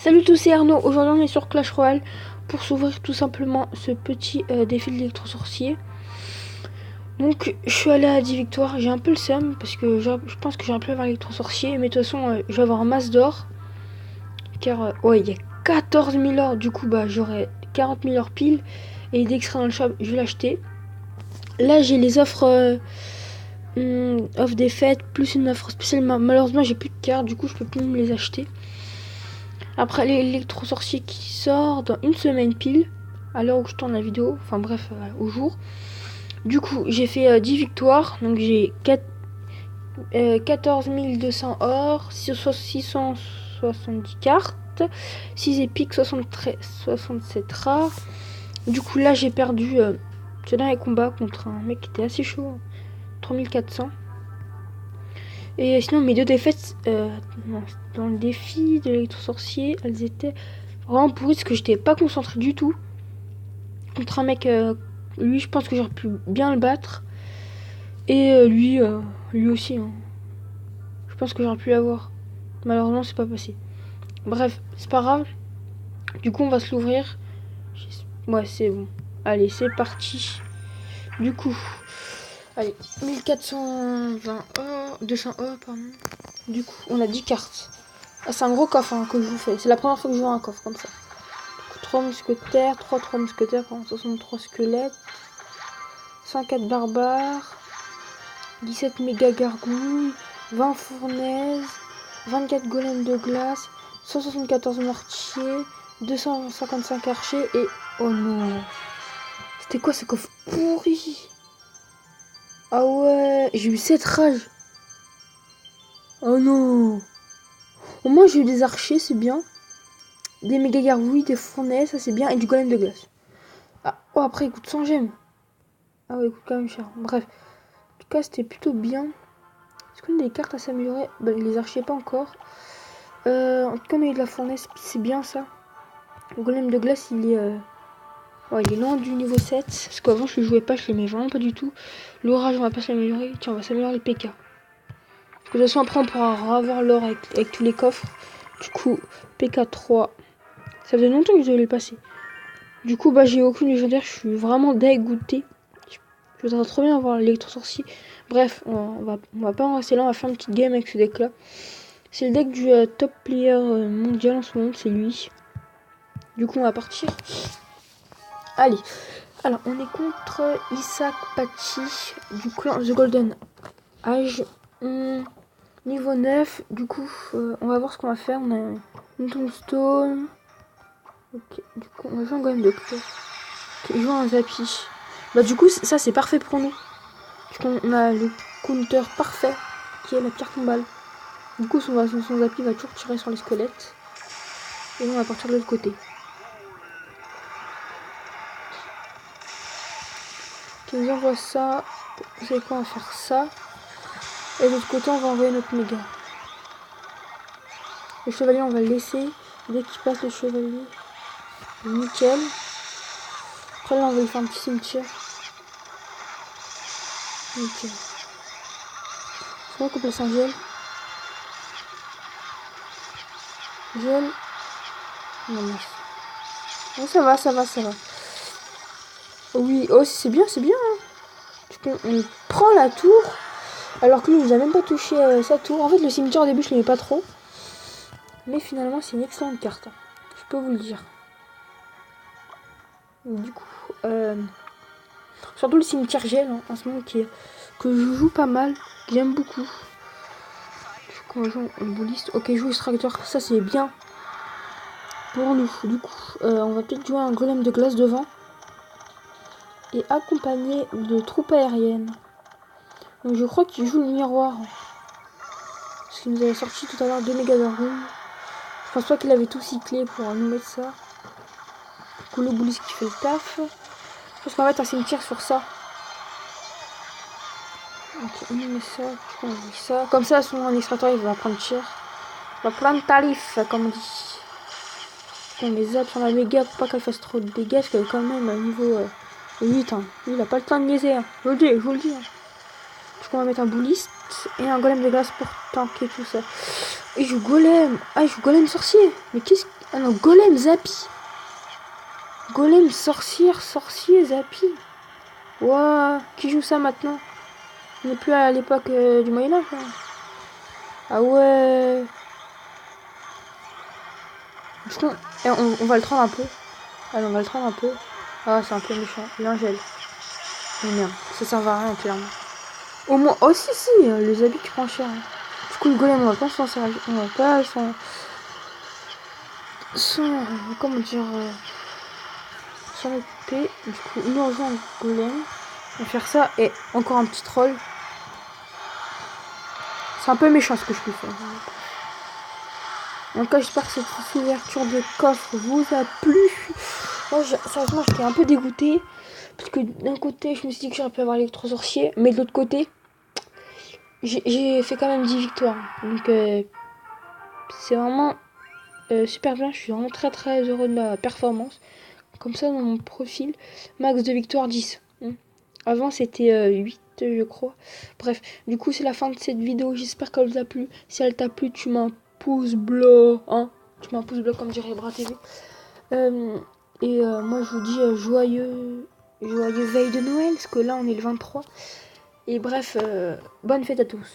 Salut tous, c'est Arnaud. Aujourd'hui on est sur Clash Royale pour s'ouvrir tout simplement ce petit défi de l'électro-sorcier. Donc je suis allé à 10 victoires, j'ai un peu le seum parce que je pense que j'aurais pu avoir l'électro-sorcier. Mais de toute façon je vais avoir un masse d'or. Car ouais, il y a 14 000 or, du coup bah j'aurai 40 000 or pile. Et dès que ce sera dans le shop, je vais l'acheter. Là j'ai les offres offre des fêtes plus une offre spéciale. Malheureusement j'ai plus de cartes, du coup je peux plus me les acheter. Après l'électro-sorcier qui sort dans une semaine pile, à l'heure où je tourne la vidéo, enfin bref, au jour. Du coup, j'ai fait 10 victoires, donc j'ai 14 200 or, 670 cartes, 6 épiques, 67 rares. Du coup, là, j'ai perdu ce dernier combat contre un mec qui était assez chaud, 3400. Et sinon, mes deux défaites dans le défi de l'électro-sorcier, elles étaient vraiment pourries parce que j'étais pas concentré du tout. Contre un mec, lui, je pense que j'aurais pu bien le battre. Et lui aussi. Hein. Je pense que j'aurais pu l'avoir. Malheureusement, c'est pas passé. Bref, c'est pas grave. Du coup, on va se l'ouvrir. Ouais, c'est bon. Allez, c'est parti. Du coup, allez, 1420 or, 200 or, pardon. Du coup, on a 10 cartes. Ah, c'est un gros coffre hein, que je vous fais. C'est la première fois que je joue un coffre comme ça. 3 mousquetaires, 3 mousquetaires, 63 squelettes, 104 barbares, 17 méga gargouilles, 20 fournaises, 24 golems de glace, 174 mortiers, 255 archers et... Oh non. C'était quoi ce coffre pourri? Ah ouais, j'ai eu 7 rages. Oh non. Au moins j'ai eu des archers, c'est bien. Des méga gargouilles, des fournaises, ça c'est bien. Et du golem de glace. Ah, oh après il coûte 100 gemmes. Ah ouais, il coûte quand même cher. Bref. En tout cas, c'était plutôt bien. Est-ce qu'on a des cartes à s'améliorer? Bah, les archers pas encore. En tout cas, on a eu de la fournaise, c'est bien ça. Le golem de glace, il est, ouais, il est loin du niveau 7. Parce qu'avant, je le jouais pas, je l'aimais vraiment pas du tout. L'orage, on va pas s'améliorer. Tiens, on va s'améliorer les PK. Parce que de toute façon, après, on pourra avoir l'or avec tous les coffres. Du coup, PK 3. Ça faisait longtemps que je devais le passer. Du coup, bah, j'ai aucune légendaire. Je suis vraiment dégoûté. Je voudrais trop bien avoir l'électro-sorcier. Bref, on va pas en rester là. On va faire une petite game avec ce deck-là. C'est le deck du top player mondial en ce moment. C'est lui. Du coup, on va partir. Allez. Alors, on est contre Isaac Pachi du clan The Golden Age. Niveau 9. Du coup, on va voir ce qu'on va faire. On a une tombstone. Ok. Du coup, on va jouer un golem de clé. Ok, il joue un zappy. Bah, du coup, ça, c'est parfait pour nous. Parce qu'on a le counter parfait qui est la pierre tombale. Du coup, son zappy va toujours tirer sur les squelettes. Et on va partir de l'autre côté. Qui nous envoie ça. Vous savez quoi, on va faire ça. Et de l'autre côté, on va envoyer notre méga. Le chevalier, on va le laisser. Dès qu'il passe le chevalier, nickel. Après là, on va lui faire un petit cimetière. Nickel. C'est bon qu'on place un gel. Gel. Non, mais... Oh, ça va. Oh, oui, oh, c'est bien. Hein. On prend la tour. Alors que lui, il nous a même pas touché sa tour. En fait, le cimetière au début, je l'aimais pas trop. Mais finalement, c'est une excellente carte. Je peux vous le dire. Du coup, surtout le cimetière gel hein, en ce moment que je joue pas mal, que j'aime beaucoup. Du coup, on joue le bouliste. Ok, joue extracteur, ça c'est bien pour nous. Du coup, on va peut-être jouer un golem de glace devant et accompagné de troupes aériennes. Donc je crois qu'il joue le miroir. Parce qu'il nous avait sorti tout à l'heure 2 méga room. Je pense pas qu'il avait tout cyclé pour nous mettre ça. Du coup, le bouliste qui fait le taf. Je pense qu'on va mettre un cimetière sur ça. Ok, on met ça, on met ça. Comme ça, son extracteur, il va prendre cher. Il va prendre tarif, comme on dit. On les zappe sur la méga pour pas qu'elle fasse trop de dégâts, parce qu'elle est quand même à niveau 8. Hein. Lui, il a pas le temps de niaiser. Hein. Je vous le dis. Hein. Du coup, on va mettre un bouliste et un golem de glace pour tanker tout ça. Et je joue golem. Ah, je joue golem sorcier. Mais qu'est-ce que... Ah non, golem Zappy. Golem sorcière, sorcier, Zappy. Ouah, qui joue ça maintenant? On n'est plus à l'époque du Moyen-Âge. Hein. Ah ouais. Du coup, on va le prendre un peu. Allez, on va le prendre un peu. Ah, c'est un peu méchant. L'Angèle. Mais merde, ça sert à rien, clairement. Au moins... Oh si, si, les habits tu prends cher. Hein. Du coup, le golem, on va pas s'en servir. On va pas comment dire... s'en occuper. Du coup, nous on joue un golem. On va faire ça. Et encore un petit troll. C'est un peu méchant ce que je peux faire. En tout cas, j'espère que cette ouverture de coffre vous a plu. Moi, sérieusement, j'étais un peu dégoûtée. Parce que d'un côté, je me suis dit que j'aurais pu avoir l'électro-sorcier. Mais de l'autre côté, j'ai fait quand même 10 victoires. Donc, c'est vraiment super bien. Je suis vraiment très très heureux de ma performance. Comme ça, dans mon profil, max de victoire 10. Avant, c'était 8, je crois. Bref, du coup, c'est la fin de cette vidéo. J'espère qu'elle vous a plu. Si elle t'a plu, tu mets un pouce bleu. Hein, tu mets un pouce bleu, comme dirait Bras TV. Moi, je vous dis joyeux veille de Noël. Parce que là, on est le 23. Et bref, bonne fête à tous.